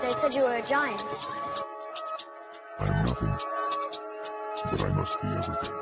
They said you were a giant. I am nothing, but I must be everything.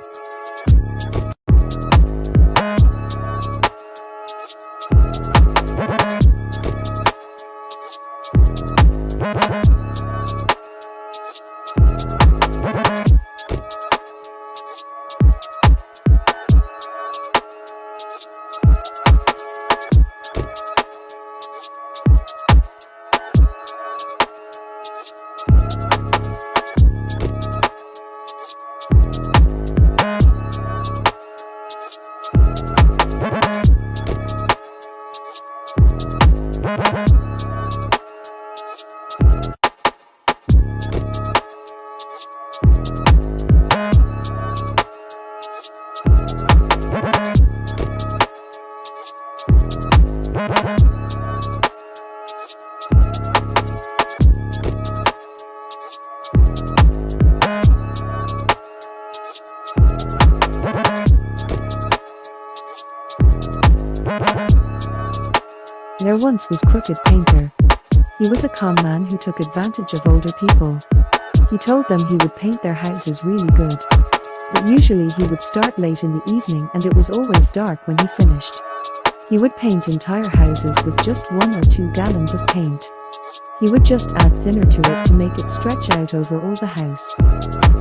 There once was Crooked Painter. He was a con man who took advantage of older people. He told them he would paint their houses really good. But usually he would start late in the evening and it was always dark when he finished. He would paint entire houses with just 1 or 2 gallons of paint. He would just add thinner to it to make it stretch out over all the house.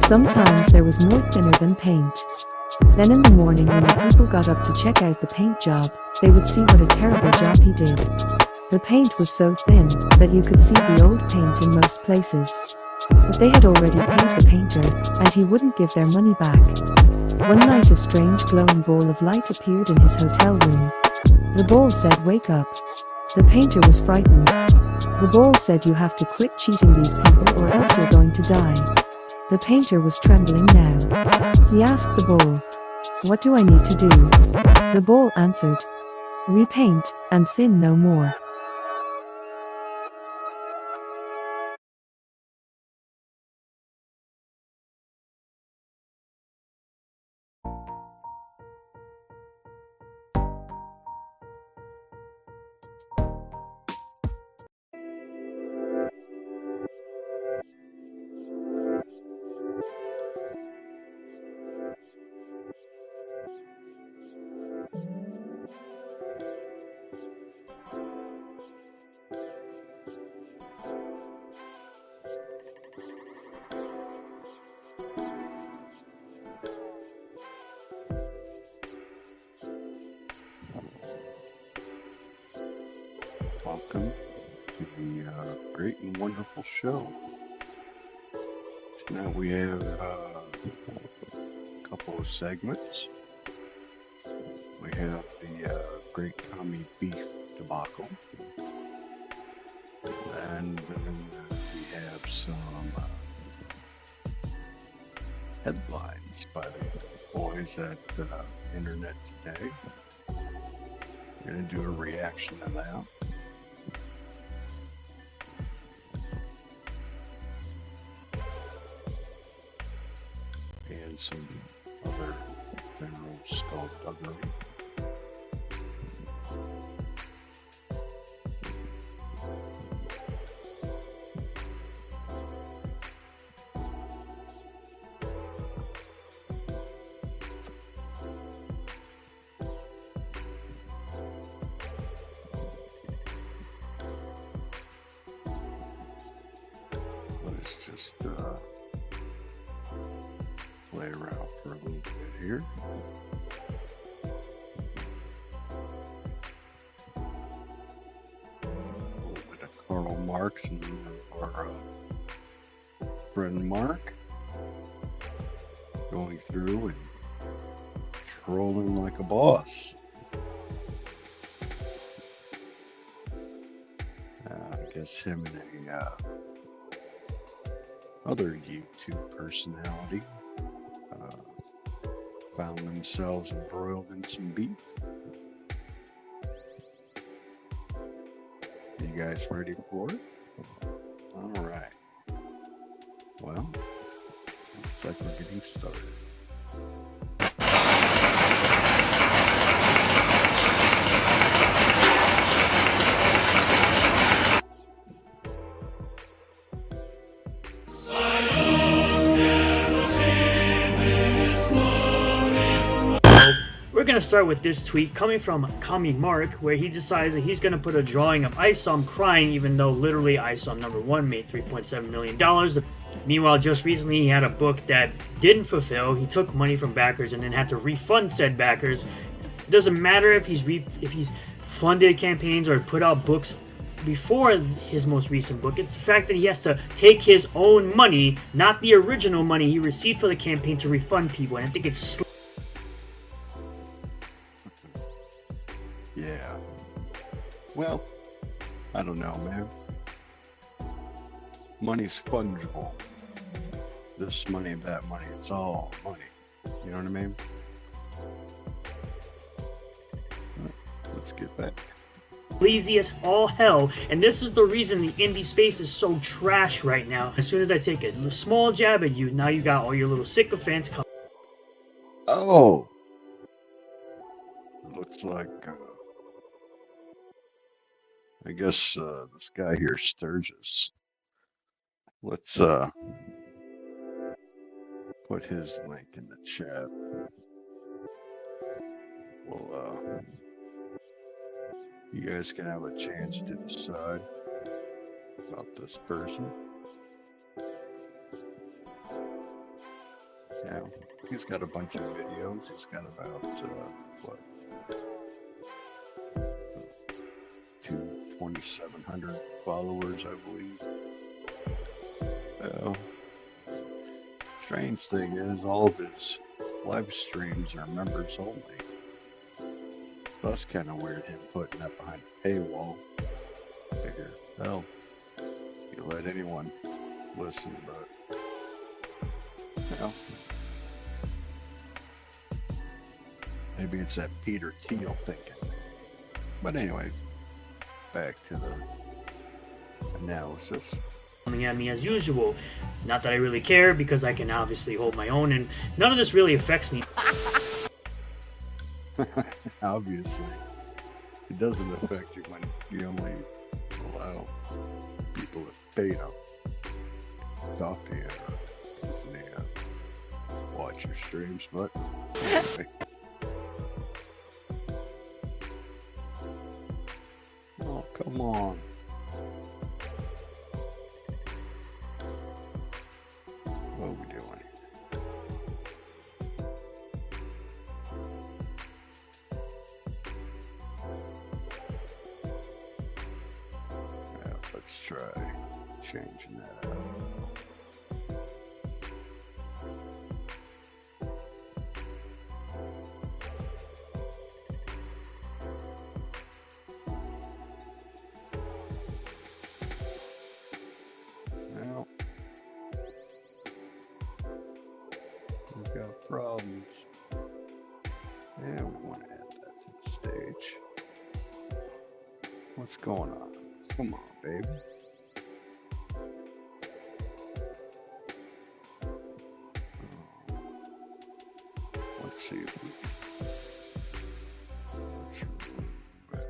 Sometimes there was more thinner than paint. Then in the morning when the people got up to check out the paint job, they would see what a terrible job he did. The paint was so thin that you could see the old paint in most places. But they had already paid the painter, and he wouldn't give their money back. One night a strange glowing ball of light appeared in his hotel room. The ball said, "Wake up." The painter was frightened. The ball said, "You have to quit cheating these people or else you're going to die." The painter was trembling now. He asked the ball, "What do I need to do?" The ball answered, "Repaint, and thin no more." Welcome to the great and wonderful show. Tonight we have a couple of segments. We have the Great Tommy Beef debacle. And then we have some headlines by the boys at Internet Today. We're going to do a reaction to that. And some other general skullduggery. Let's just play around for a little bit here. A little bit of Karl Marx and our friend Mark going through and trolling like a boss. I guess him and a other YouTube personality found themselves embroiled in some beef. You guys ready for it? All right. Well, looks like we're getting started. start with this tweet coming from Kami Mark, where he decides that he's going to put a drawing of I Saw Him Crying, even though literally I Saw Him #1 made $3.7 million. Meanwhile, just recently he had a book that didn't fulfill. He took money from backers and then had to refund said backers. It doesn't matter if he's funded campaigns or put out books before his most recent book. It's the fact that he has to take his own money, not the original money he received for the campaign, to refund people. And I think it's Yeah. Well, I don't know, man. Money's fungible. This money, that money, it's all money. You know what I mean? Let's get back. Lazy as all hell, and this is the reason the indie space is so trash right now. As soon as I take a small jab at you, now you got all your little sycophants coming. Oh! Looks like, I guess this guy here, Sturgis. Let's put his link in the chat. Well, you guys can have a chance to decide about this person. Yeah, he's got a bunch of videos. He's got about, what? 2,700 followers, I believe. Strange thing is, all of his live streams are members only. That's kind of weird, him putting that behind a paywall. Figure, well, you let anyone listen, but, you know, maybe it's that Peter Thiel thinking. But anyway, back to the analysis. Coming at me as usual. Not that I really care, because I can obviously hold my own, and none of this really affects me. Obviously, it doesn't affect you when you only allow people that pay to talk to you and watch your streams. But anyway. Oh, come on. What are we doing? Let's try changing that up. Well, we've got problems. Yeah, we want to add that to the stage. What's going on? Come on, baby. Let's see if we can. Let's remove that.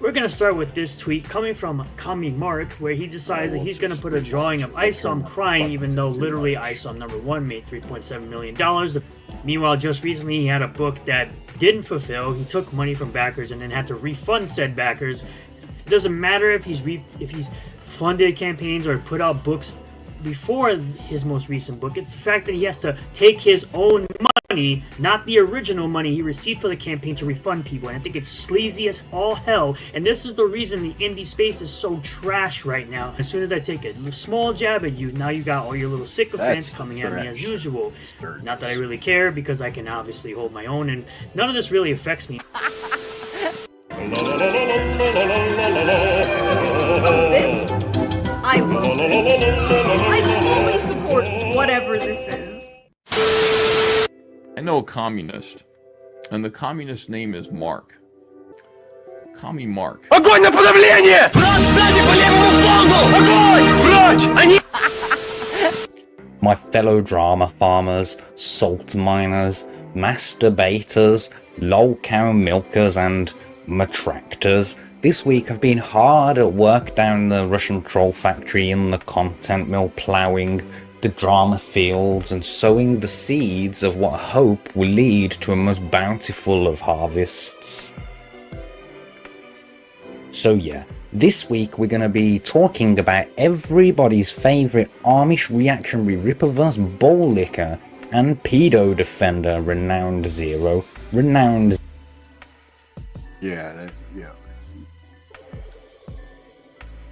We're going to start with this tweet coming from Kami Mark, where he decides that he's going to put a drawing of I Saw Him Crying, even though literally I Saw Him #1 made $3.7 million. Meanwhile, just recently he had a book that didn't fulfill. He took money from backers and then had to refund said backers. It doesn't matter if he's funded campaigns or put out books before his most recent book. It's the fact that he has to take his own money, not the original money he received for the campaign, to refund people. And I think it's sleazy as all hell, and this is the reason the indie space is so trash right now. As soon as I take a small jab at you, now you got all your little sycophants coming at me as usual. Not that I really care, because I can obviously hold my own, and none of this really affects me. This? I love this. I fully support whatever this is. I know a communist And the communist name is Mark. Commie Mark. Огонь на подавление! Враг сзади по левому флангу! Огонь! Прочь! Они... My fellow drama farmers, salt miners, masturbators, lol cow milkers and matractors, this week I've been hard at work down the Russian troll factory in the content mill, ploughing the drama fields and sowing the seeds of what I hope will lead to a most bountiful of harvests. So yeah, this week we're going to be talking about everybody's favourite Amish reactionary ripperverse bowl licker and pedo defender, Renowned Zero. Renowned. Yeah,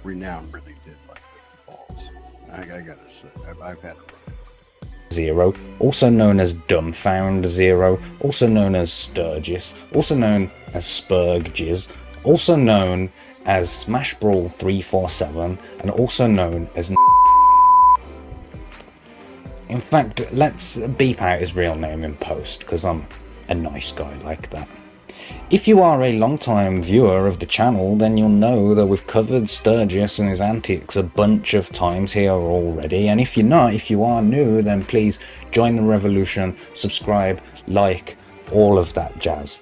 Renowned really did like balls. I gotta say, I've had it. Zero, also known as Dumbfound Zero, also known as Sturgis, also known as Spurgis, also known as Smash Brawl 347, and also known as In fact, let's beep out his real name in post, because I'm a nice guy like that. If you are a long-time viewer of the channel, then you'll know that we've covered Sturgis and his antics a bunch of times here already, and if you're not, if you are new, then please join the revolution, subscribe, like, all of that jazz.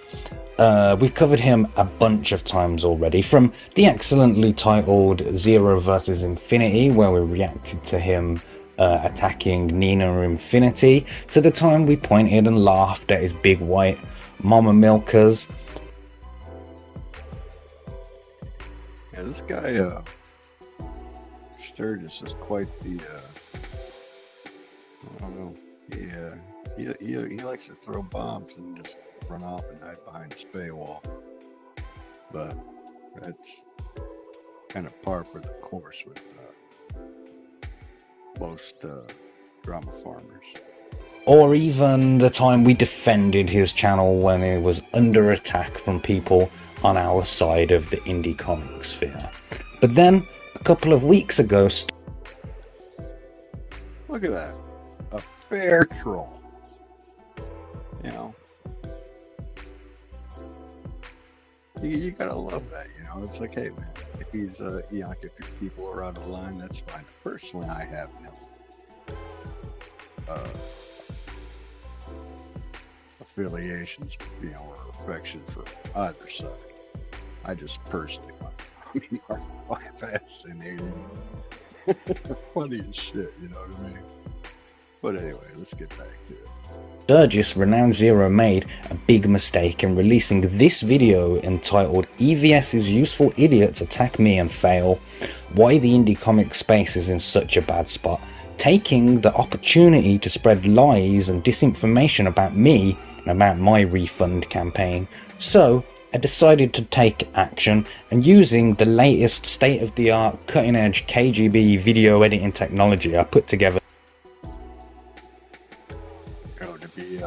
We've covered him a bunch of times already, from the excellently titled Zero vs Infinity, where we reacted to him attacking Nina Infinity, to the time we pointed and laughed at his big white mama milkers. Yeah, this guy, Sturgis is quite the, I don't know, he likes to throw bombs and just run off and hide behind his paywall, but that's kind of par for the course with most drama farmers. Or even the time we defended his channel when it was under attack from people on our side of the indie comic sphere. But then, a couple of weeks ago... Look at that. A fair troll. You know. You gotta love that, you know. It's like, hey man, if he's, you know, like if your people are out of line, that's fine. Personally, I have no affiliations, you know, or affection for either side. I just personally find fucking fascinating. Funny as shit, you know what I mean? But anyway, let's get back to it. Sturgis Renowned Zero made a big mistake in releasing this video entitled EVS's Useful Idiots Attack Me and Fail, Why the Indie Comic Space is in Such a Bad Spot, taking the opportunity to spread lies and disinformation about me and about my refund campaign. So I decided to take action, and using the latest state-of-the-art cutting-edge KGB video editing technology I put together. To be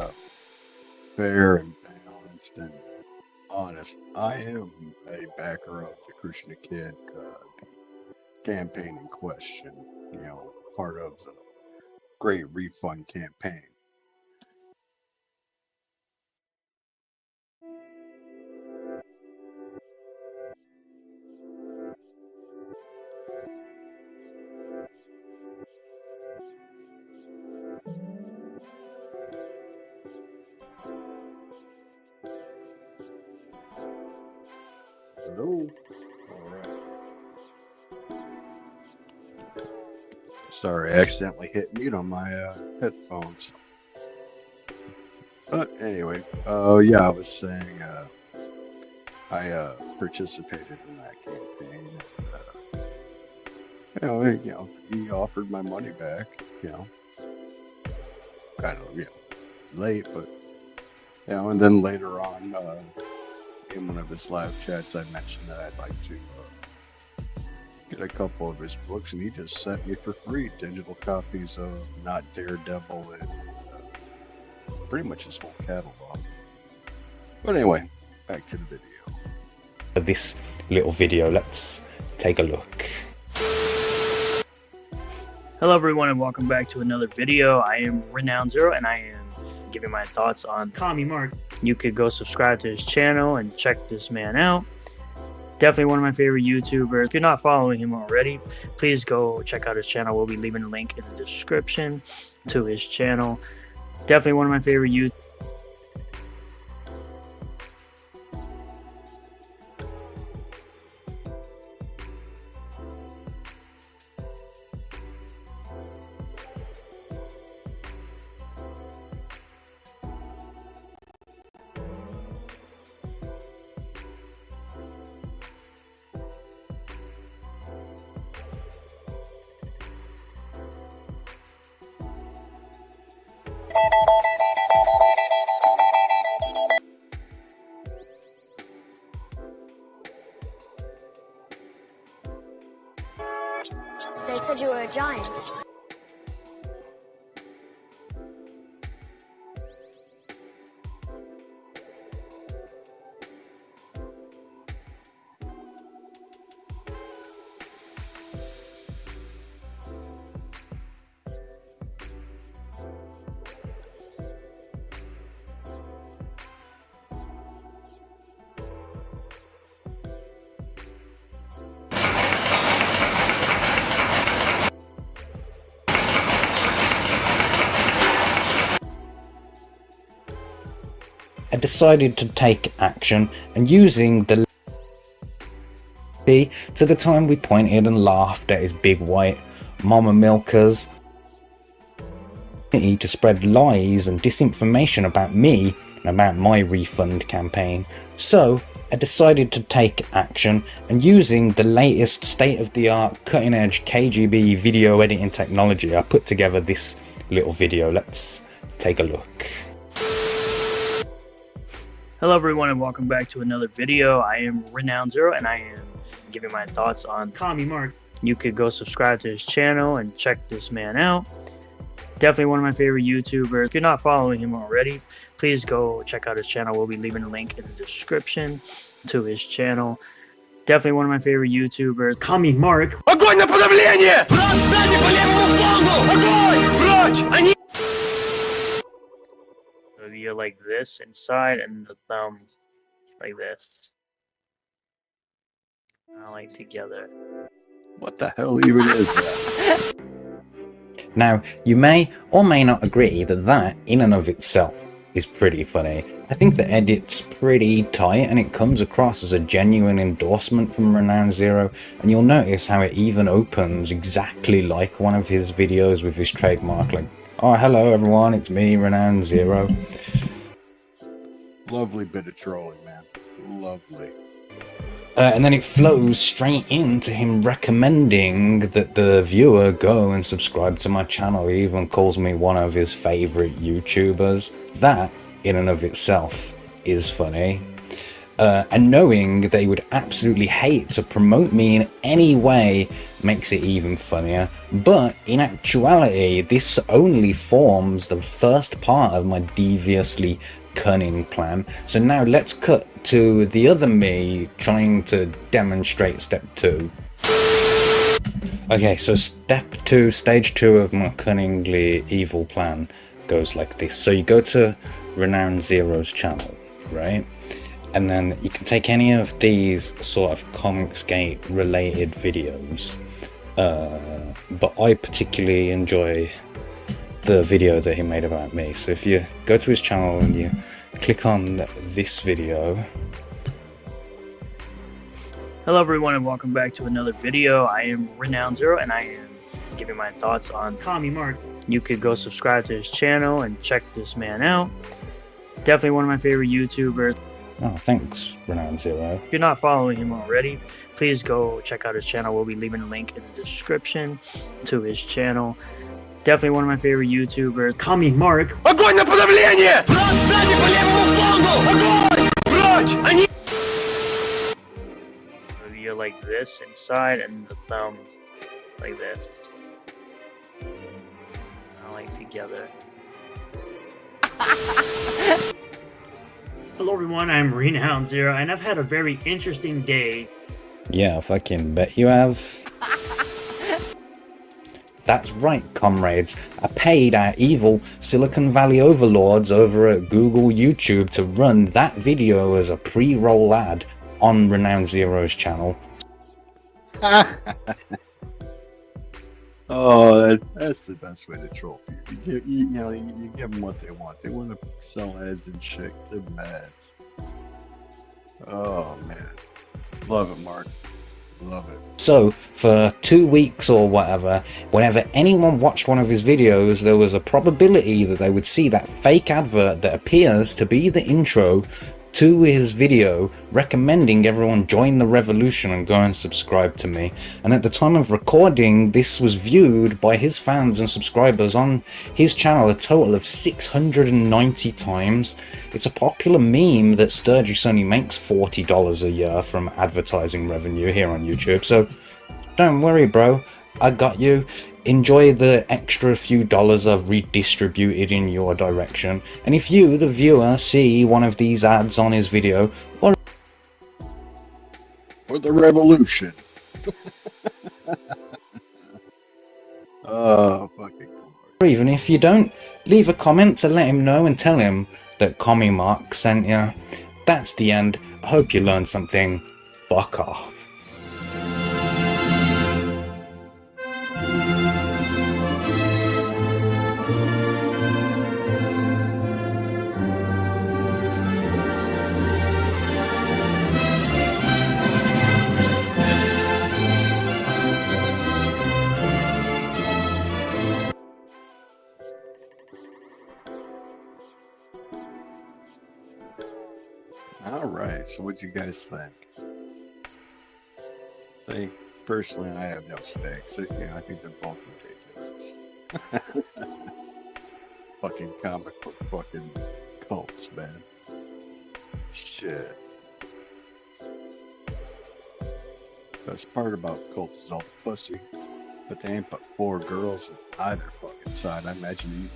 fair and balanced and honest, I am a backer of the Krishna Kid campaign in question, you know, part of the Great Refund campaign. Hello. All right. Sorry, I accidentally hit mute on my headphones. But anyway, yeah, I was saying I participated in that campaign. And, you know, he offered my money back. You know, kind of, you know, late, but you know, and then later on. In one of his live chats, I mentioned that I'd like to get a couple of his books, and he just sent me for free digital copies of Not Daredevil and pretty much his whole catalog. But anyway, back to the video. This little video, let's take a look. Hello everyone and welcome back to another video. I am Renowned Zero and I am giving my thoughts on Commie Mark You could go subscribe to his channel and check this man out. Definitely one of my favorite YouTubers. If you're not following him already, please go check out his channel. We'll be leaving a link in the description to his channel. Definitely one of my favorite YouTubers. They said you were a giant. I decided to take action, and using the to the time we pointed and laughed at his big white mama milkers to spread lies and disinformation about me and about my refund campaign. So I decided to take action, and using the latest state-of-the-art cutting-edge KGB video editing technology, I put together this little video. Let's take a look. Hello everyone and welcome back to another video. I am Renowned Zero and I am giving my thoughts on Commie Mark. You could go subscribe to his channel and check this man out. Definitely one of my favorite YouTubers. If you're not following him already, please go check out his channel. We'll be leaving a link in the description to his channel. Definitely one of my favorite YouTubers. Commie Mark. Огонь на подавление! Враг сзади по левому флангу! Огонь! Прочь! Они... You're like this inside and the thumb like this. I like together. What the hell even is that? Now, you may or may not agree that that, in and of itself, is pretty funny. I think the edit's pretty tight and it comes across as a genuine endorsement from Renowned Zero, and you'll notice how it even opens exactly like one of his videos with his trademark, like, "Oh, hello everyone, it's me, Renowned Zero." Lovely bit of trolling, man. Lovely. And then it flows straight into him recommending that the viewer go and subscribe to my channel. He even calls me one of his favorite YouTubers. That, in and of itself, is funny. And knowing they would absolutely hate to promote me in any way makes it even funnier. But in actuality, this only forms the first part of my deviously cunning plan. So now let's cut to the other me trying to demonstrate step 2. Okay, so stage 2 of my cunningly evil plan goes like this. So you go to Renowned Zero's channel, right? And then you can take any of these sort of Comicsgate related videos, but I particularly enjoy the video that he made about me. So if you go to his channel and you click on this video. Hello everyone and welcome back to another video. I am Renowned Zero and I am giving my thoughts on Commie Mark. You could go subscribe to his channel and check this man out. Definitely one of my favorite YouTubers. Oh, thanks, Renowned Zero. If you're not following him already, please go check out his channel. We'll be leaving a link in the description to his channel. Definitely one of my favorite YouTubers. Commie Mark. Огонь на подавление! Враг сзади по левому флангу! Огонь! Прочь! Они... You're like this inside and the thumb like this. I like together. Hello everyone, I'm Renowned Zero and I've had a very interesting day. Yeah, fucking bet you have. That's right, comrades. I paid our evil Silicon Valley overlords over at Google YouTube to run that video as a pre-roll ad on Renowned Zero's channel. Oh, that's the best way to troll people. You give them what they want. They want to sell ads and shit. They're mad. Oh man, love it, Mark. Love it. So, for 2 weeks or whatever, whenever anyone watched one of his videos, there was a probability that they would see that fake advert that appears to be the intro to his video recommending everyone join the revolution and go and subscribe to me. And at the time of recording, this was viewed by his fans and subscribers on his channel a total of 690 times. It's a popular meme that Sturgis only makes $40 a year from advertising revenue here on YouTube, so don't worry, bro, I got you. Enjoy the extra few dollars I've redistributed in your direction. And if you, the viewer, see one of these ads on his video, or the revolution. Oh, fucking cool. or even if you don't, leave a comment to let him know and tell him that Commie Mark sent you. That's the end. I hope you learned something. Fuck off. Alright, so what do you guys think? See, personally, I have no stakes. I think they're both ridiculous. Fucking comic book fucking cults, man. Shit. Best part about cults is all the pussy. But they ain't but 4 girls on either fucking side. I imagine you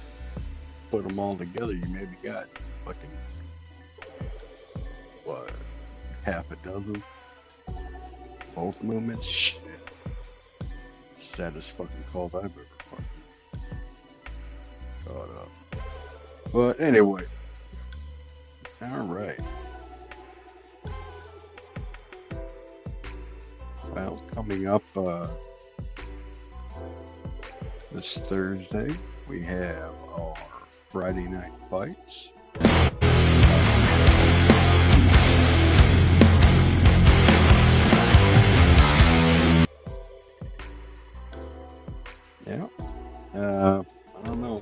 put them all together, you maybe got fucking, what, half a dozen? Both movements? Shit. Saddest fucking cult I've ever fucking thought of. But anyway. Alright. Well, coming up this Thursday, we have our Friday night fights. Yeah. I don't know.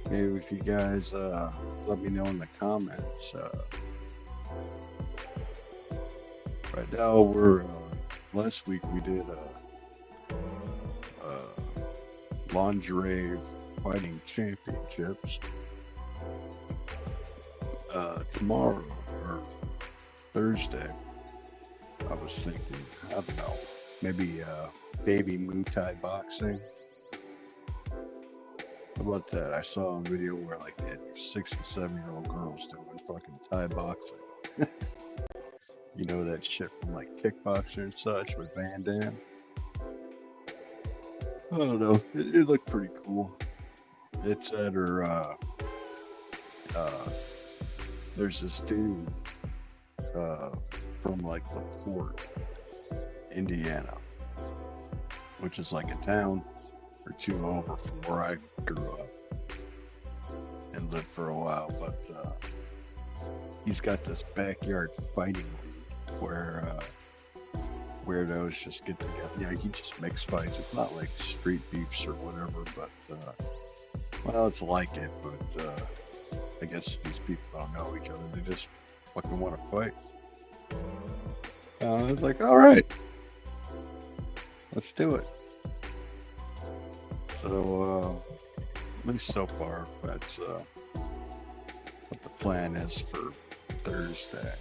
Maybe if you guys let me know in the comments. Right now we're last week we did lingerie fighting championships. Tomorrow or Thursday, I was thinking, I don't know, maybe baby Muay Thai boxing. How about that? I saw a video where like they had 6 and 7-year-old girls doing fucking Thai boxing. You know that shit from like Kickboxer and such with Van Damme? I don't know. It looked pretty cool. It's at her, there's this dude from like LaPorte, Indiana, which is like a town or 2 over from where I grew up and lived for a while. But he's got this backyard fighting league where weirdos just get together. He just makes fights. It's not like street beefs or whatever, but well, it's like it. But I guess these people don't know each other. They just fucking want to fight. I was like, all right, let's do it. So at least so far, that's what the plan is for Thursday.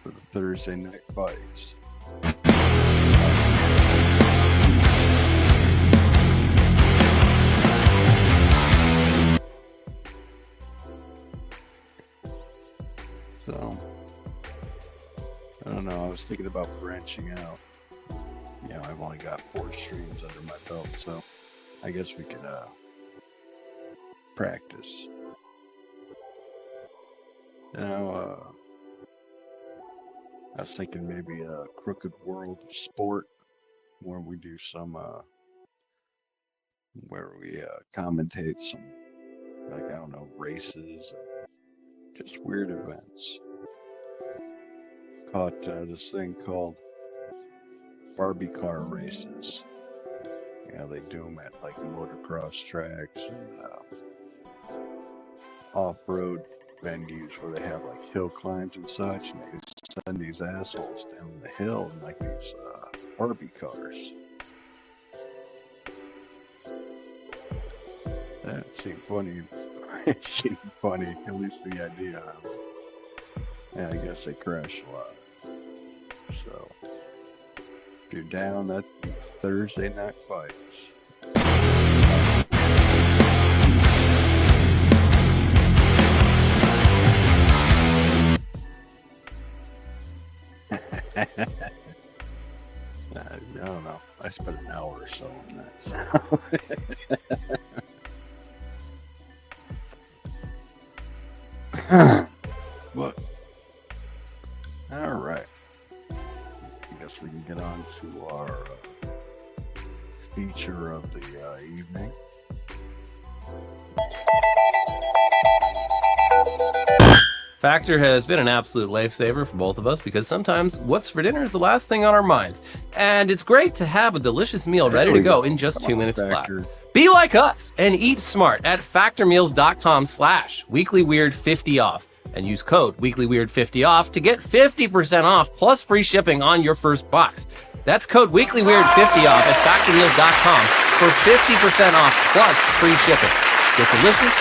For the Thursday night fights. So, I don't know, I was thinking about branching out. you know, I've only got 4 streams under my belt, so I guess we could practice. Now, I was thinking maybe a Crooked World of Sport, where we do some, where we commentate some, like, I don't know, races, or just weird events. Caught this thing called Barbie car races. You know, they do them at like motocross tracks and off-road venues where they have like hill climbs and such, and they just send these assholes down the hill in like these Barbie cars. That seemed funny. It seemed funny, at least the idea of it. Yeah, I guess they crash a lot. So, if you're down, that'd be Thursday Night Fights. I don't know. I spent an hour or so on that. But, all right. I guess we can get on to our feature of the evening. Factor has been an absolute lifesaver for both of us because sometimes what's for dinner is the last thing on our minds. And it's great to have a delicious meal ready to go in just 2 minutes flat. Be like us and eat smart at factormeals.com/weeklyweirdfifty-off and use code weeklyweird50off to get 50% off plus free shipping on your first box. That's code weeklyweird50off at factormeals.com for 50% off plus free shipping. Get delicious,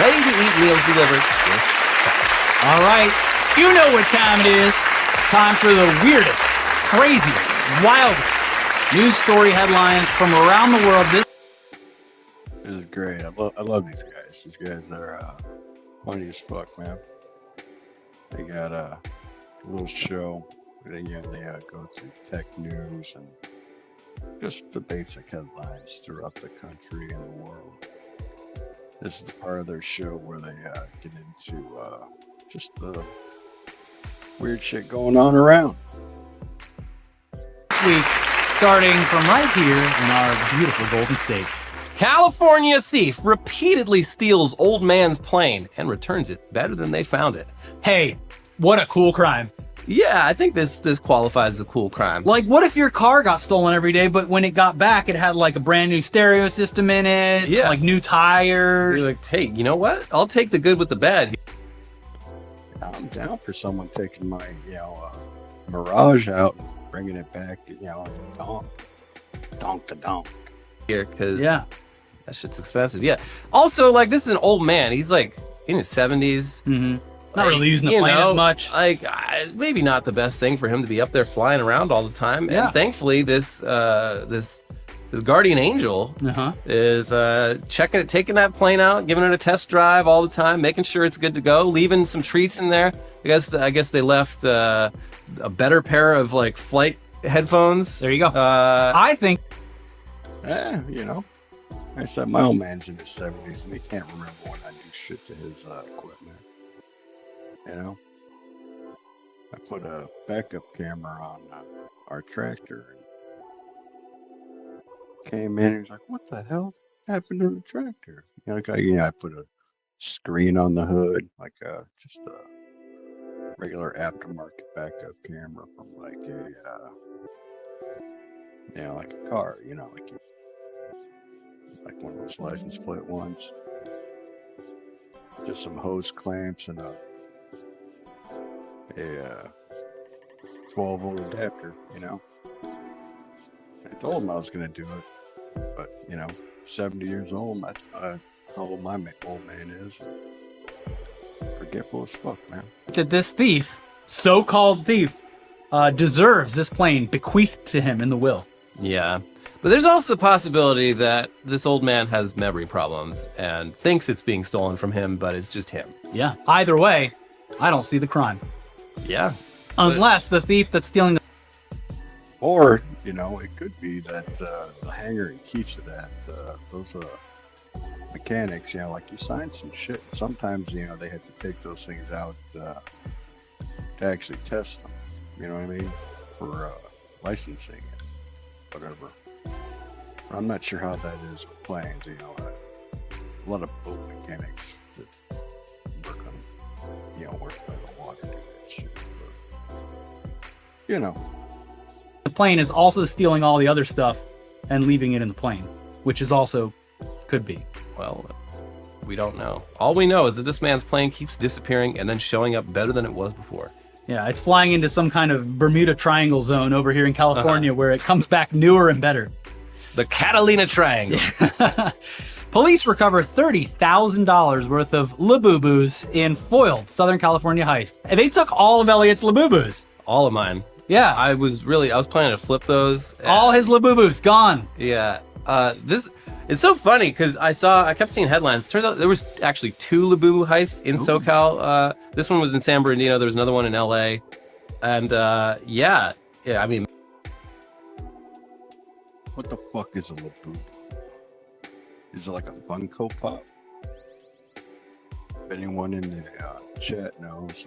ready-to-eat meals delivered with Factor. All right, you know what time it is. Time for the weirdest, craziest, wildest news story headlines from around the world. This is great. I love these guys. These guys are funny as fuck, man. They got a little show. They go through tech news and just the basic headlines throughout the country and the world. This is the part of their show where they get into just the weird shit going on around. This week, starting from right here in our beautiful Golden State. California thief repeatedly steals old man's plane and returns it better than they found it. Hey, what a cool crime. Yeah, I think this qualifies as a cool crime. Like, what if your car got stolen every day, but when it got back, it had like a brand new stereo system in it, yeah, like new tires. You're like, hey, you know what? I'll take the good with the bad. I'm down for someone taking my, Mirage out and bringing it back, donk to donk. Here, because yeah, that shit's expensive. Yeah. Also, like, this is an old man. He's like in his 70s. Mm-hmm. Not really using the plane as much. Like, maybe not the best thing for him to be up there flying around all the time. Yeah. And thankfully, this guardian angel is taking that plane out, giving it a test drive all the time, making sure it's good to go, leaving some treats in there. I guess they left a better pair of like flight headphones. There you go. I think. I said my old man's in his 70s and he can't remember when I do shit to his equipment. I put a backup camera on our tractor and came in and he's like, what the hell happened to the tractor? I put a screen on the hood, like just a regular aftermarket backup camera from like like a car, like one of those license plate ones. Just some hose clamps and a 12-volt adapter, I told him I was going to do it, but, 70 years old, that's how old my old man is. Forgetful as fuck, man. That this thief, so-called thief, deserves this plane bequeathed to him in the will. Yeah. But there's also the possibility that this old man has memory problems and thinks it's being stolen from him, but it's just him. Yeah. Either way, I don't see the crime. Yeah. Unless the thief that's stealing the Or, you know, it could be that the hangar he keeps it at, those mechanics, you know, like you sign some shit. Sometimes, you know, they have to take those things out to actually test them. You know what I mean? For licensing and whatever. I'm not sure how that is with planes, you know. A lot of boat mechanics that work on, you know, work by the water do that shit. But, you know. The plane is also stealing all the other stuff and leaving it in the plane, which is also could be. Well, we don't know. All we know is that this man's plane keeps disappearing and then showing up better than it was before. Yeah, it's flying into some kind of Bermuda Triangle zone over here in California where it comes back newer and better. The Catalina Triangle. Police recover $30,000 worth of Labubus in foiled Southern California heist. And they took all of Elliot's Labubus. All of mine. Yeah. I was planning to flip those. All his Labubus gone. Yeah. This it's so funny because I kept seeing headlines. Turns out there was actually 2 Labubu heists in SoCal. This one was in San Bernardino. There was another one in LA. And yeah, I mean, what the fuck is a Labubu? Is it like a Funko Pop? If anyone in the chat knows,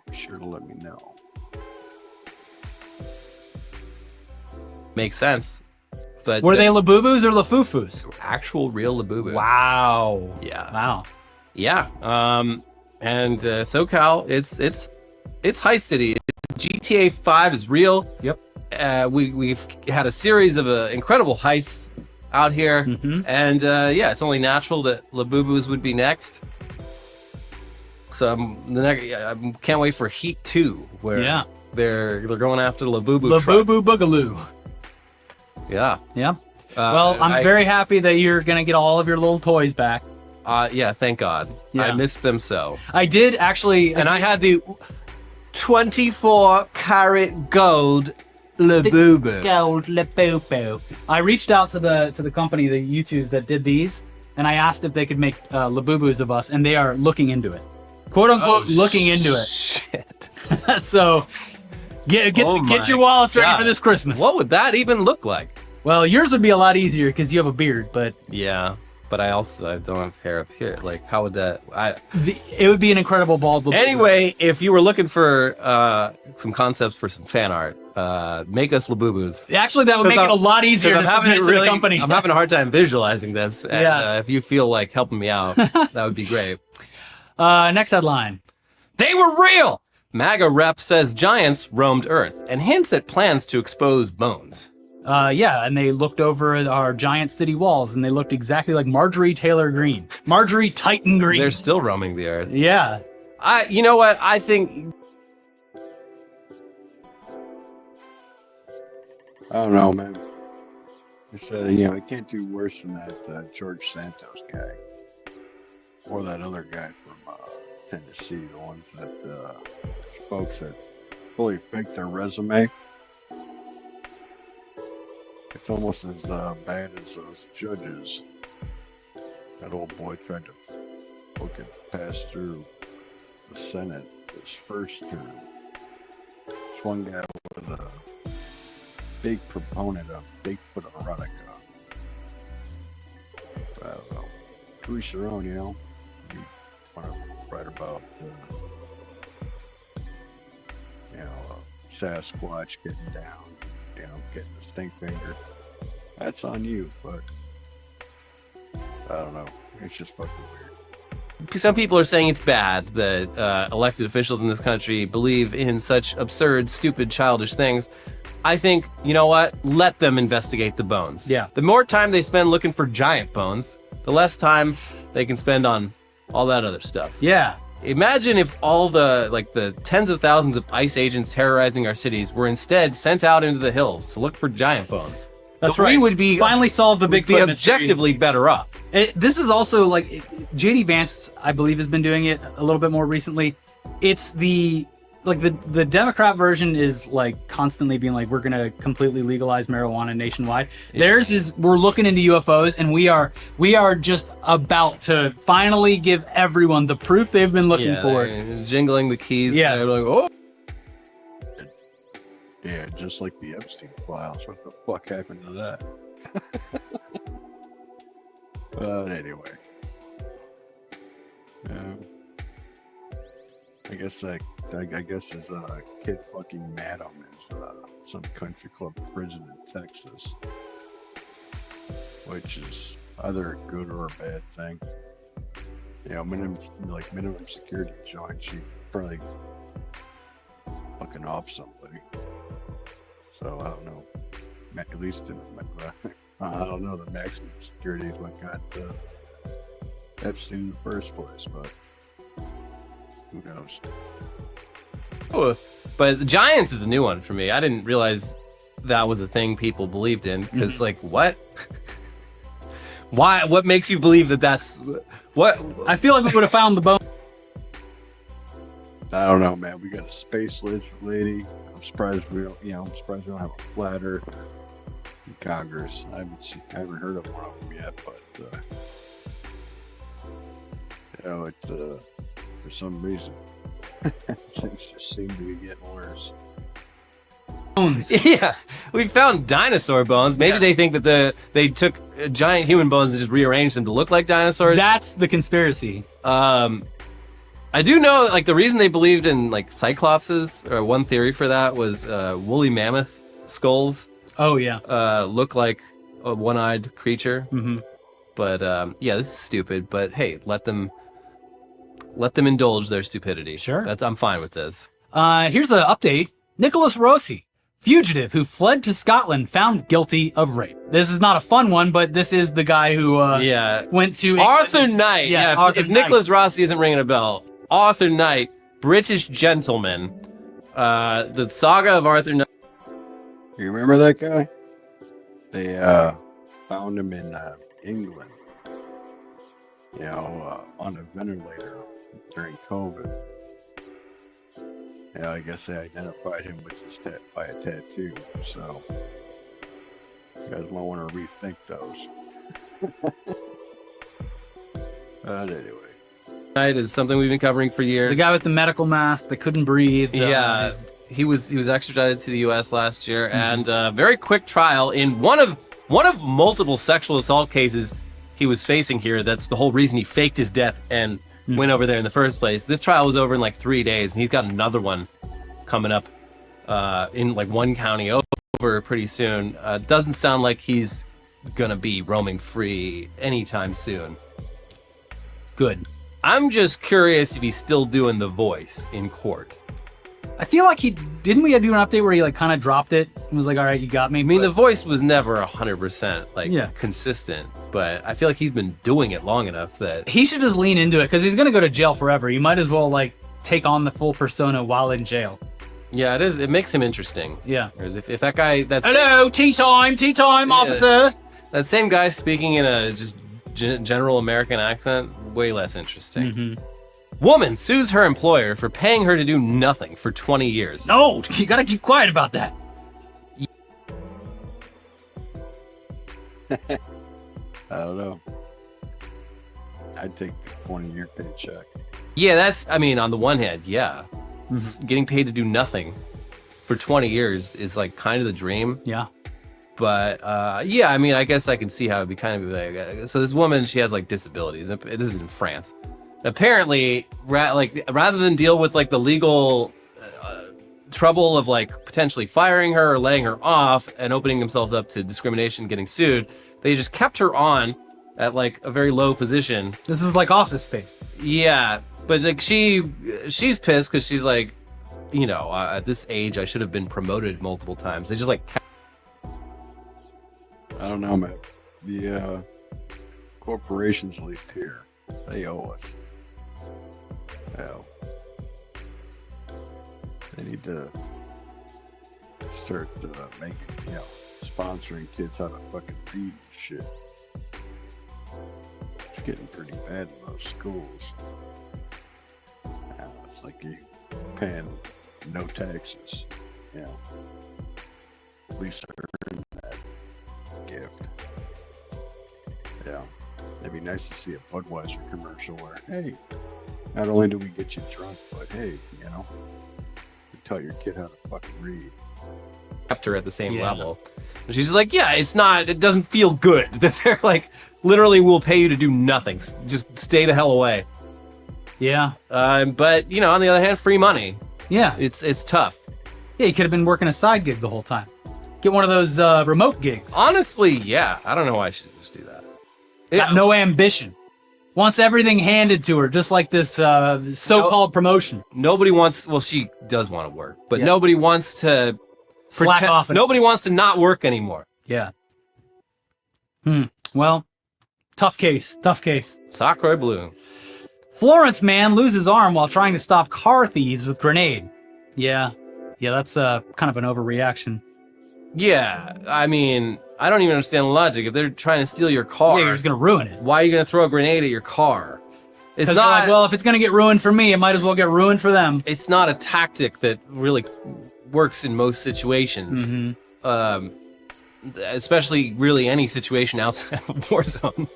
be sure to let me know. makes sense. But were they Labubus or Lafufus? Actual real Labubus. Wow. Yeah. Wow. Yeah. And SoCal, it's Heist City. GTA 5 is real. Yep. We've had a series of incredible heists out here, and yeah, it's only natural that Labubus would be next. So I can't wait for Heat 2, where they're going after the Labubu. Labubu Boogaloo. Yeah. Yeah. Well, I'm very happy that you're gonna get all of your little toys back. Yeah, thank God. Yeah. I missed them so. I did actually, and I had the 24-karat gold Labubu. Gold Labubu. I reached out to the company, the YouTubes that did these, and I asked if they could make Labubus of us, and they are looking into it, quote unquote, looking into it. Shit. So get your wallets ready for this Christmas. What would that even look like? Well, yours would be a lot easier because you have a beard, but yeah. But I don't have hair up here. Like, how would that? It would be an incredible bald Labubu. Anyway, if you were looking for some concepts for some fan art, make us Labubus. Actually, that would make it a lot easier to submit to the company. I'm having a hard time visualizing this. And, if you feel like helping me out, that would be great. Next headline. They were real! MAGA rep says giants roamed Earth and hints at plans to expose bones. Yeah, and they looked over at our giant city walls, and they looked exactly like Marjorie Taylor Greene. Marjorie Titan Greene. They're still roaming the Earth. Yeah. You know what? I think... I don't know, man. He said, it can't do worse than that George Santos guy. Or that other guy from Tennessee, the ones that folks that fully faked their resume. It's almost as bad as those judges. That old boy tried to fucking pass through the Senate his first term. This one guy was a big proponent of Bigfoot erotica. I don't know. To each their own, You want to write about, Sasquatch getting down. Getting the stink finger. That's on you, but I don't know. It's just fucking weird. Some people are saying it's bad that elected officials in this country believe in such absurd, stupid, childish things. I think, you know what? Let them investigate the bones. Yeah. The more time they spend looking for giant bones, the less time they can spend on all that other stuff. Yeah. Imagine if all the tens of thousands of ICE agents terrorizing our cities were instead sent out into the hills to look for giant bones. That's right. We would be finally solve the Bigfoot mystery. Objectively better off. This is also JD Vance, I believe, has been doing it a little bit more recently. It's the Democrat version is constantly being we're gonna completely legalize marijuana nationwide. Yeah. Theirs is we're looking into UFOs, and we are just about to finally give everyone the proof they've been looking for. Jingling the keys. Yeah. They're like, oh. Yeah, just like the Epstein files. What the fuck happened to that? But anyway. I guess his kid fucking madam is some country club prison in Texas, which is either a good or a bad thing. You know, minimum security joint, she probably fucking off somebody. So I don't know. At least I don't know. The maximum security is what got Epstein in the first place, but who knows? Oh, but the Giants is a new one for me. I didn't realize that was a thing people believed in. Because, like, what? Why? What makes you believe that that's what? I feel like we would have found the bone. I don't know, man. We got a space lady. I'm surprised we don't. I'm surprised we don't have a flat earther in Congress. I haven't heard of one of them yet, but it's for some reason things just seem to be getting worse. Bones. Yeah, we found dinosaur bones. Maybe they think that they took giant human bones and just rearranged them to look like dinosaurs. That's the conspiracy. I do know that, like, the reason they believed in, like, cyclopses, or one theory for that was woolly mammoth skulls. Oh yeah. Look like a one-eyed creature. Mm-hmm. But yeah, this is stupid. But hey, let them indulge their stupidity. Sure. I'm fine with this. Here's an update. Nicholas Rossi, fugitive who fled to Scotland, found guilty of rape. This is not a fun one, but this is the guy who went to Arthur Knight. Yes, yeah, if Nicholas Rossi isn't ringing a bell, Arthur Knight, British gentleman. The saga of Arthur Knight. You remember that guy? They found him in England. On a ventilator during COVID. Yeah, I guess they identified him by a tattoo. So you guys might want to rethink those. But anyway. Knight is something we've been covering for years. The guy with the medical mask that couldn't breathe. Yeah, he was extradited to the U.S. last year, and very quick trial in one of multiple sexual assault cases he was facing here. That's the whole reason he faked his death and went over there in the first place. This trial was over in like 3 days, and he's got another one coming up in like one county over pretty soon. Doesn't sound like he's gonna be roaming free anytime soon. Good. I'm just curious if he's still doing the voice in court. I feel like didn't we do an update where he like kind of dropped it and was like, all right, you got me. I mean, the voice was never 100% consistent, but I feel like he's been doing it long enough that he should just lean into it, because he's gonna go to jail forever. You might as well like take on the full persona while in jail. Yeah, it is. It makes him interesting. Yeah. Whereas if that guy, hello, tea time, officer. That same guy speaking in a just general American accent, way less interesting. Woman sues her employer for paying her to do nothing for 20 years. No, you gotta keep quiet about that. I don't know. I'd take the 20-year paycheck. Yeah, that's, I mean, on the one hand, yeah. Getting paid to do nothing for 20 years is like kind of the dream. Yeah. But yeah, I mean, I guess I can see how it'd be kind of like, so this woman, she has like disabilities. This is in France. Apparently, rather than deal with like the legal trouble of like potentially firing her or laying her off and opening themselves up to discrimination, getting sued, they just kept her on at like a very low position. This is like Office Space. Yeah, but like she's pissed because she's like, at this age I should have been promoted multiple times. They just like I don't know, man. The corporations, at least here, they owe us. Hell, they need to start making, sponsoring kids how to fucking read and shit. It's getting pretty bad in those schools. It's like you paying no taxes. At least earn that gift. Yeah, it'd be nice to see a Budweiser commercial where, hey, not only do we get you drunk, but hey, you taught your kid how to fucking read. kept her at the same level. And she's just like, yeah, it doesn't feel good that they're like, literally will pay you to do nothing. Just stay the hell away. Yeah. But, you know, on the other hand, free money. Yeah. It's tough. Yeah, you could have been working a side gig the whole time. Get one of those remote gigs. Honestly, yeah. I don't know why I should just do that. Got no ambition. Wants everything handed to her, just like this so-called promotion. Nobody wants, well, she does want to work, but nobody wants to slack off. Nobody wants to not work anymore. Yeah. Well, tough case. Sakura Blue. Florence man loses arm while trying to stop car thieves with grenade. Yeah, that's kind of an overreaction. Yeah, I mean, I don't even understand the logic. If they're trying to steal your car, you're just gonna ruin it. Why are you gonna throw a grenade at your car? It's not like, well, if it's gonna get ruined for me, it might as well get ruined for them. It's not a tactic that really works in most situations. Especially really any situation outside of a war zone.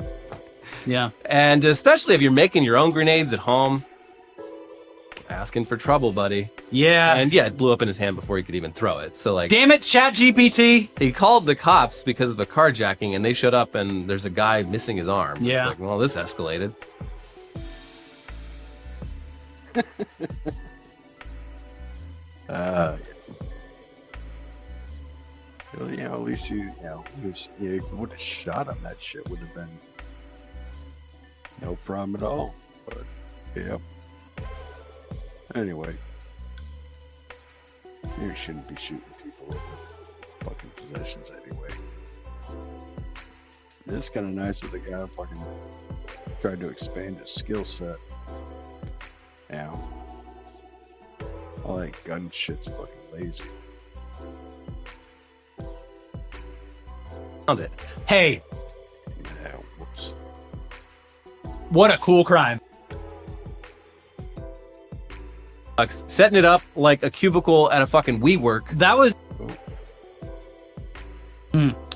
Yeah. And especially if you're making your own grenades at home. Asking for trouble, buddy. Yeah. And yeah, it blew up in his hand before he could even throw it. So like, damn it, ChatGPT. He called the cops because of a carjacking, and they showed up, and there's a guy missing his arm. Yeah. It's like, well, this escalated. Well, you know, at least if you would have shot him, that shit would have been no problem at all. But yeah. Anyway, you shouldn't be shooting people over fucking possessions anyway. It's kind of nice that the guy fucking tried to expand his skill set. Yeah. All that gun shit's fucking lazy. Found it. Hey. Yeah, whoops. What a cool crime. Setting it up like a cubicle at a fucking WeWork. That was...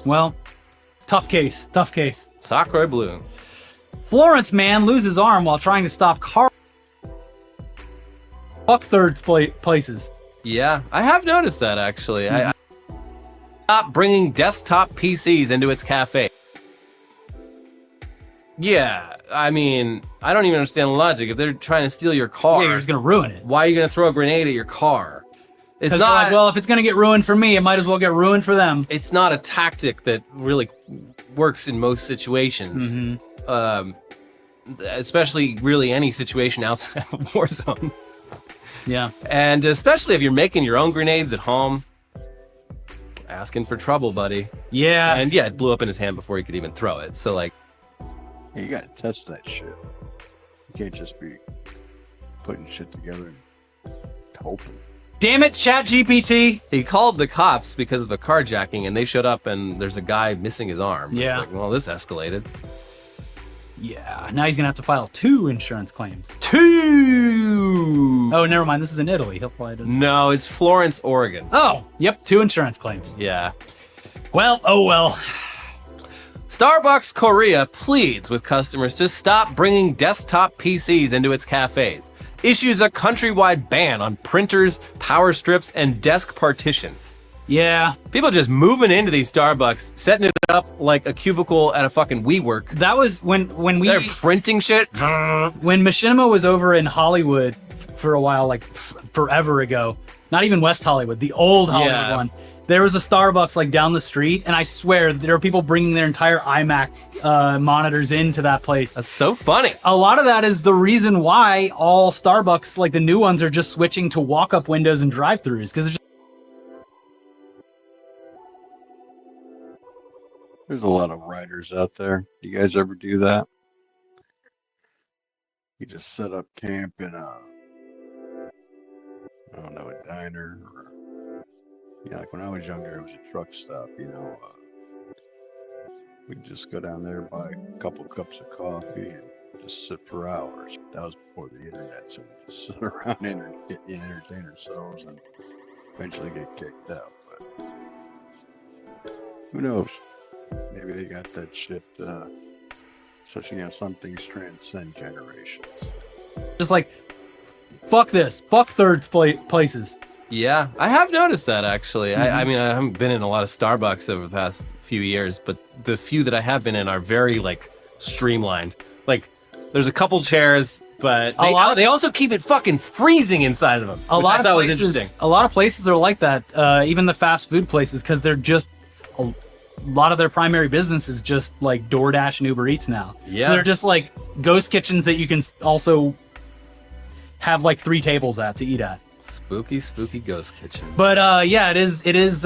Well, tough case. Sakura Blue. Florence man loses arm while trying to stop car... Fuck third places. Yeah, I have noticed that actually. I stopped bringing desktop PCs into its cafe. Yeah, I mean, I don't even understand the logic. If they're trying to steal your car, you're just gonna ruin it. Why are you gonna throw a grenade at your car? It's not like, well, if it's gonna get ruined for me, it might as well get ruined for them. It's not a tactic that really works in most situations. Especially really any situation outside of a war zone. Yeah. And especially if you're making your own grenades at home. Asking for trouble, buddy. Yeah. And yeah, it blew up in his hand before he could even throw it. So like, yeah, you gotta test that shit. You can't just be putting shit together and hoping. Damn it, ChatGPT. He called the cops because of a carjacking, and they showed up, and there's a guy missing his arm. Yeah. It's like, well, this escalated. Yeah, now he's gonna have to file 2 insurance claims. 2! Oh, never mind. This is in Italy. He'll probably do. No, it's Florence, Oregon. Oh, yep, 2 insurance claims. Yeah. Well, oh well. Starbucks Korea pleads with customers to stop bringing desktop PCs into its cafes. Issues a countrywide ban on printers, power strips, and desk partitions. Yeah. People just moving into these Starbucks, setting it up like a cubicle at a fucking WeWork. That was when they're printing shit. When Machinima was over in Hollywood for a while, like forever ago. Not even West Hollywood, the old Hollywood one. There was a Starbucks like down the street, and I swear there are people bringing their entire iMac monitors into that place. That's so funny. A lot of that is the reason why all Starbucks, like the new ones, are just switching to walk-up windows and drive-thrus, because there's a lot of writers out there. You guys ever do that? You just set up camp in a, I don't know, a diner or, like when I was younger, it was a truck stop, we'd just go down there, buy a couple cups of coffee and just sit for hours. That was before the internet, so we'd just sit around and entertain ourselves and eventually get kicked out. But who knows? Maybe they got that shit, especially, some things transcend generations. just like, fuck this, fuck third places. Yeah, I have noticed that actually. I mean, I haven't been in a lot of Starbucks over the past few years, but the few that I have been in are very like streamlined. Like, there's a couple chairs, but they also keep it fucking freezing inside of them. A lot I of thought places, was interesting. A lot of places are like that. Even the fast food places, because they're just a lot of their primary business is just like DoorDash and Uber Eats now. Yeah, so they're just like ghost kitchens that you can also have like 3 tables at to eat at. Spooky ghost kitchen. But yeah, it is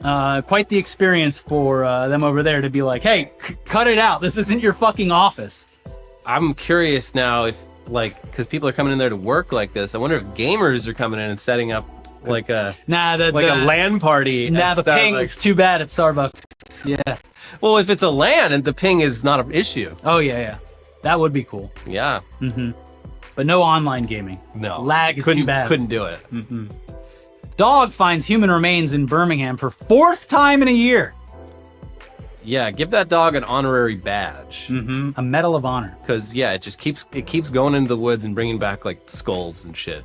quite the experience for them over there to be like, hey, cut it out. This isn't your fucking office. I'm curious now if, like, because people are coming in there to work like this, I wonder if gamers are coming in and setting up like a a LAN party. Nah, the ping's too bad at Starbucks. Yeah. Well, if it's a LAN and the ping is not an issue. Oh yeah. That would be cool. Yeah. Mm-hmm. But no online gaming. No. Lag is too bad. Couldn't do it. Mm-hmm. Dog finds human remains in Birmingham for 4th time in a year. Yeah, give that dog an honorary badge. Mm-hmm. A Medal of Honor. Because yeah, it keeps going into the woods and bringing back like skulls and shit.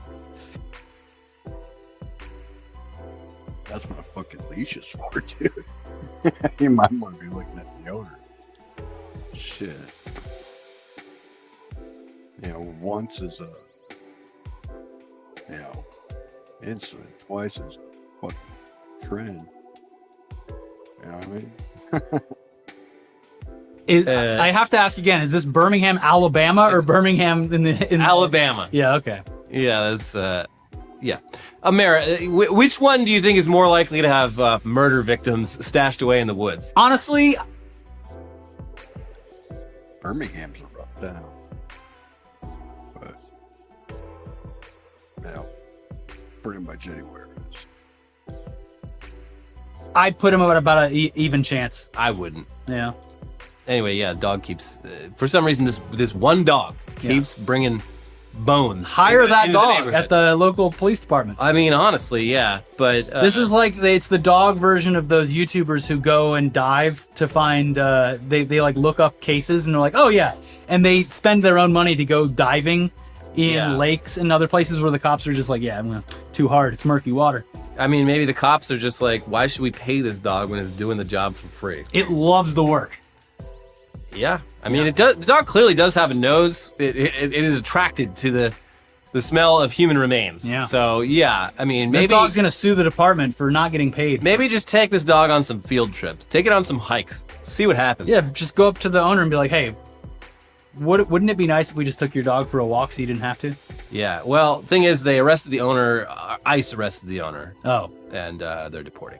That's what a fucking leash is for, dude. You might want to be looking at the owner. Shit. You know, once is a, incident, twice is a fucking trend. You know what I mean? I have to ask again, is this Birmingham, Alabama, or Birmingham in Alabama? Yeah, okay. Yeah, that's yeah. Amara, which one do you think is more likely to have murder victims stashed away in the woods? Honestly, Birmingham's a rough town. But pretty much anywhere it is. I'd put him at about an even chance. I wouldn't. Yeah. Anyway, yeah, dog keeps for some reason this one dog keeps bringing bones. Hire that dog at the local police department. I mean, honestly, yeah, but this is like it's the dog version of those YouTubers who go and dive to find they like look up cases and they're like, oh yeah, and they spend their own money to go diving in lakes and other places where the cops are just like, yeah, too hard, it's murky water. I mean, maybe the cops are just like, why should we pay this dog when it's doing the job for free? It loves the work. Yeah, I mean, it does. The dog clearly does have a nose. It is attracted to the smell of human remains. Yeah. So yeah, I mean, maybe this dog's gonna sue the department for not getting paid. Maybe just take this dog on some field trips. Take it on some hikes. See what happens. Yeah, just go up to the owner and be like, hey, wouldn't it be nice if we just took your dog for a walk so you didn't have to? Yeah. Well, thing is, they arrested the owner. ICE arrested the owner. Oh. And they're deporting.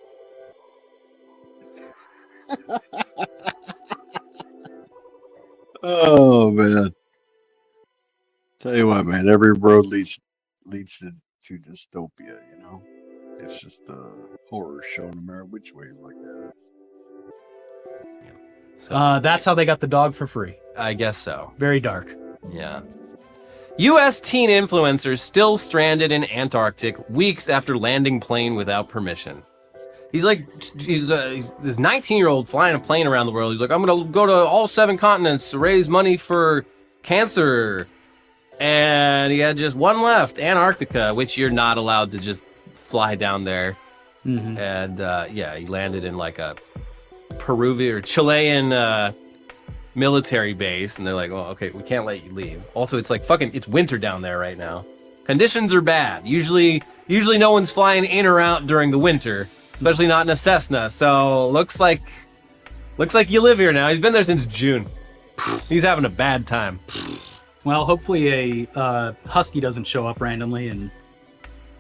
Oh man! Tell you what, man. Every road leads to dystopia. You know, it's just a horror show, no matter which way you look at it. Yeah. So that's how they got the dog for free. I guess so. Very dark. Yeah. U.S. teen influencer still stranded in Antarctic weeks after landing plane without permission. He's this 19-year-old flying a plane around the world. He's like, I'm going to go to all 7 continents to raise money for cancer. And he had just one left, Antarctica, which you're not allowed to just fly down there. Mm-hmm. And he landed in like a Peruvian or Chilean military base. And they're like, oh, okay, we can't let you leave. Also, it's like it's winter down there right now. Conditions are bad. Usually no one's flying in or out during the winter. Especially not in a Cessna, so looks like you live here now. He's been there since June. He's having a bad time. Well, hopefully a husky doesn't show up randomly and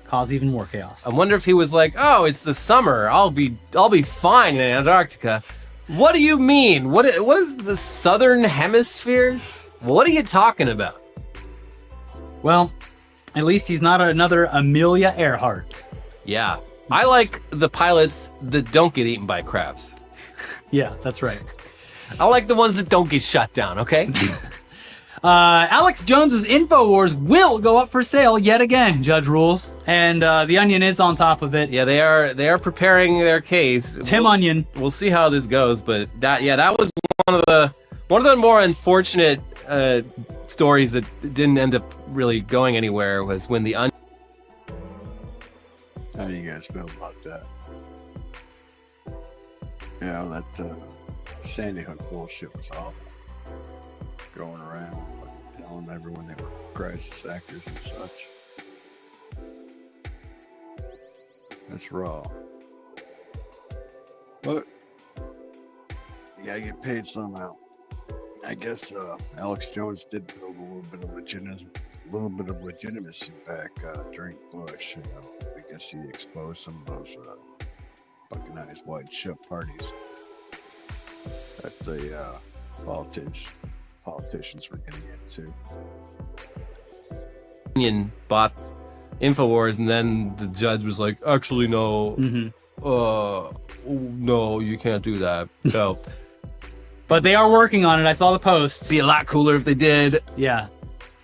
cause even more chaos. I wonder if he was like, "Oh, it's the summer. I'll be fine in Antarctica." What do you mean? What is the southern hemisphere? What are you talking about? Well, at least he's not another Amelia Earhart. Yeah. I like the pilots that don't get eaten by crabs. Yeah, that's right. I like the ones that don't get shut down, okay? Alex Jones's InfoWars will go up for sale yet again, Judge rules. And The Onion is on top of it. Yeah, they are preparing their case. Onion. We'll see how this goes, but that was one of the more unfortunate stories that didn't end up really going anywhere was when The Onion How do you guys feel about that? Yeah, that Sandy Hook bullshit was awful. Going around fucking telling everyone they were crisis actors and such. That's raw. But you gotta get paid somehow. I guess Alex Jones did build a little bit of legitimacy back during Bush. You know, I guess he exposed some of those fucking nice white ship parties that the politicians were getting into. Union bought InfoWars, and then the judge was like, "Actually, no, no, you can't do that." So, but they are working on it. I saw the posts. Be a lot cooler if they did. Yeah,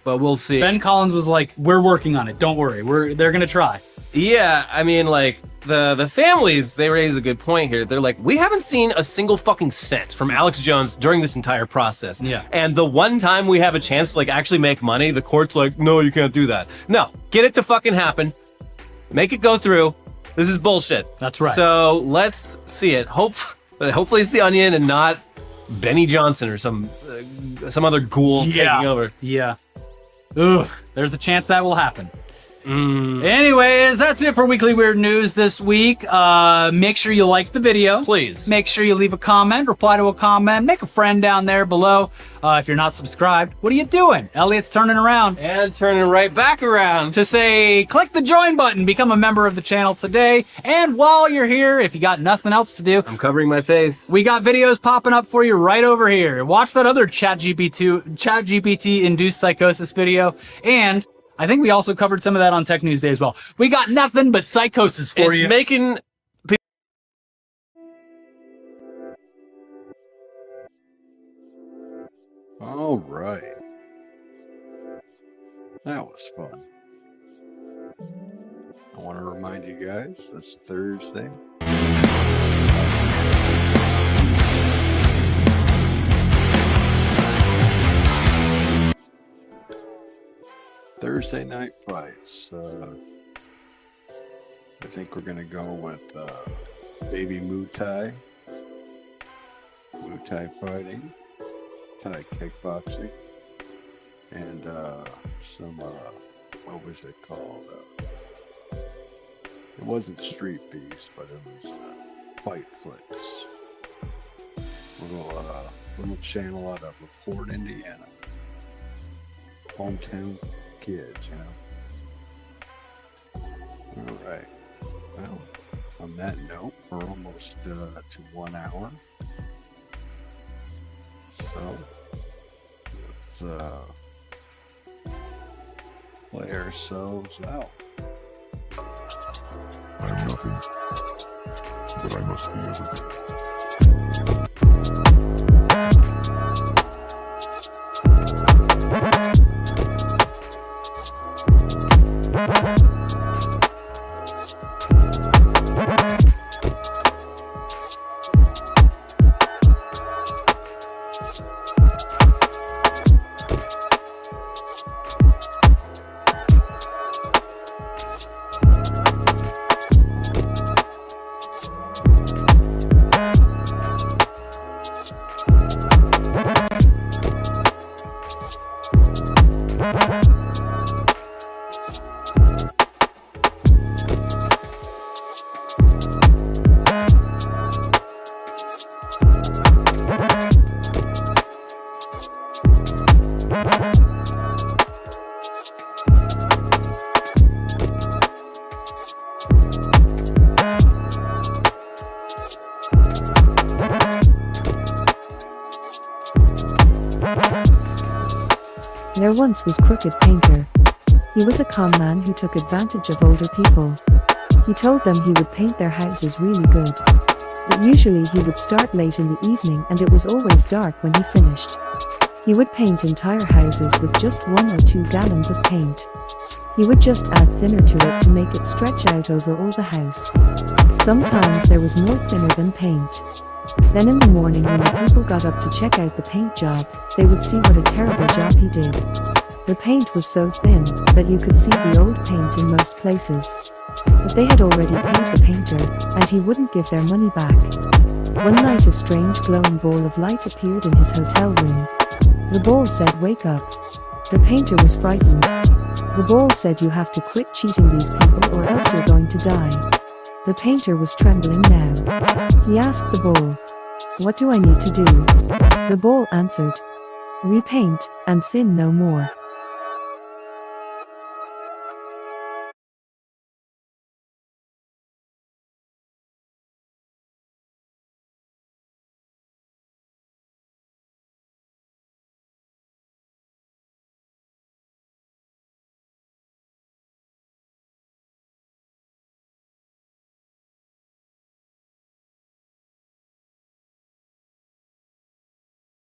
but we'll see. Ben Collins was like, "We're working on it. Don't worry. They're gonna try." Yeah, I mean, like, the families, they raise a good point here. They're like, we haven't seen a single fucking cent from Alex Jones during this entire process. Yeah. And the one time we have a chance to, like, actually make money, the court's like, no, you can't do that. No, get it to fucking happen. Make it go through. This is bullshit. That's right. So let's see it. Hopefully it's the Onion and not Benny Johnson or some other ghoul taking over. Yeah. Ugh, there's a chance that will happen. Anyways, that's it for Weekly Weird News this week. Make sure you like the video. Please. Make sure you leave a comment, reply to a comment, make a friend down there below. If you're not subscribed, what are you doing? Elliot's turning around. And turning right back around. To say, click the join button, become a member of the channel today. And while you're here, if you got nothing else to do, I'm covering my face. We got videos popping up for you right over here. Watch that other ChatGPT induced psychosis video. And I think we also covered some of that on Tech News Day as well. We got nothing but psychosis for you. It's making people... All right. That was fun. I want to remind you guys, this Thursday. Thursday night fights. I think we're gonna go with Baby Muay Thai fighting, Thai kickboxing, and some what was it called? It wasn't Street Beast, but it was Fight Flicks. Little channel out of LaPorte, Indiana. Hometown kids, you know. All right. Well, on that note, we're almost to 1 hour. So let's play ourselves out. I'm nothing, but I must be everything. There once was Crooked Painter. He was a con man who took advantage of older people. He told them he would paint their houses really good. But usually he would start late in the evening and it was always dark when he finished. He would paint entire houses with just 1 or 2 gallons of paint. He would just add thinner to it to make it stretch out over all the house. Sometimes there was more thinner than paint. Then in the morning when the people got up to check out the paint job, they would see what a terrible job he did. The paint was so thin that you could see the old paint in most places. but they had already paid the painter, and he wouldn't give their money back. One night a strange glowing ball of light appeared in his hotel room. The ball said, "Wake up." The painter was frightened. The ball said, "You have to quit cheating these people or else you're going to die." The painter was trembling now. He asked the ball, "What do I need to do?" The ball answered, "Repaint, and thin no more."